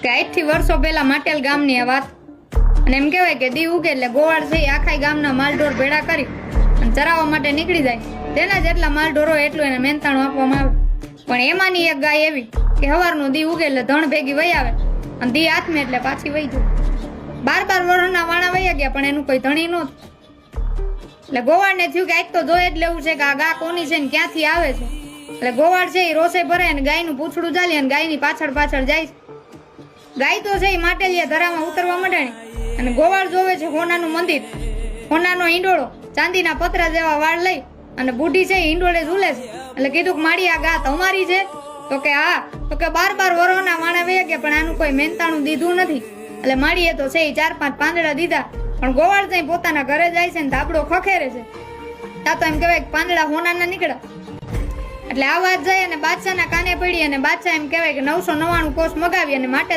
કે આજથી વર્ષો પહેલા માટેલ ગામની આ વાત. અને એમ કહેવાય કે દી ઉગે એટલે ગોવાળ છે આખા ગામના માલઢોર ભેડા કરી અને ચરાવવા માટે નીકળી જાય. તેના જેટલા માલઢોરો એટલું એને મહેનતાણું આપવામાં આવે. પણ એમાંની એક ગાય એવી કે સવારનું દી ઉગે એટલે ધણ ભેગી વહી આવે અને દી હાથમે એટલે પાછી વહી જાય. 12 વર્ષના વાણા વહી ગયા પણ એનું કોઈ ધણી નહોતું. એટલે ગોવાળને થયું કે આજ તો જોઈ જ લેવું છે કે આ ગા કોની છે ને ક્યાંથી આવે છે. એટલે ગોવાળ છે એ રોષે ભરાય અને ગાયનું પૂંછડું ચાલી અને ગાયની પાછળ પાછળ જાય છે. ગાય તો છે એ માટેલિયા ધરામાં ઉતરવા માંડાણી અને ગોવાળ જોવે છે હોનાનું મંદિર, હોનાનો ઈંડોળો, ચાંદીના પતરા જેવા વાળ લઈ અને બુઢી છે એ ઈંડોળે ઝૂલે છે. એટલે કીધું કે માડી આ ગા તમારી છે? તો કે હા. તો કે 12 વર્ષના વાણા વહી ગયા પણ આનું કોઈ મહેનતાણું દીધું નથી. એટલે માડીએ તો છે એ 4-5 પાંદડા દીધા પણ ગોવાળ ત્યાં પોતાના ઘરે જાય છે ને ધાબડો ખખેરે છે. ત્યાં તો એમ કહેવાય કે પાંદડા હોનાના નીકળ્યા. એટલે આ વાત જાય અને બાદશાહના કાને પડી અને બાદશાહ એમ કહેવાય કે 999 કોષ મગાવી અને માટે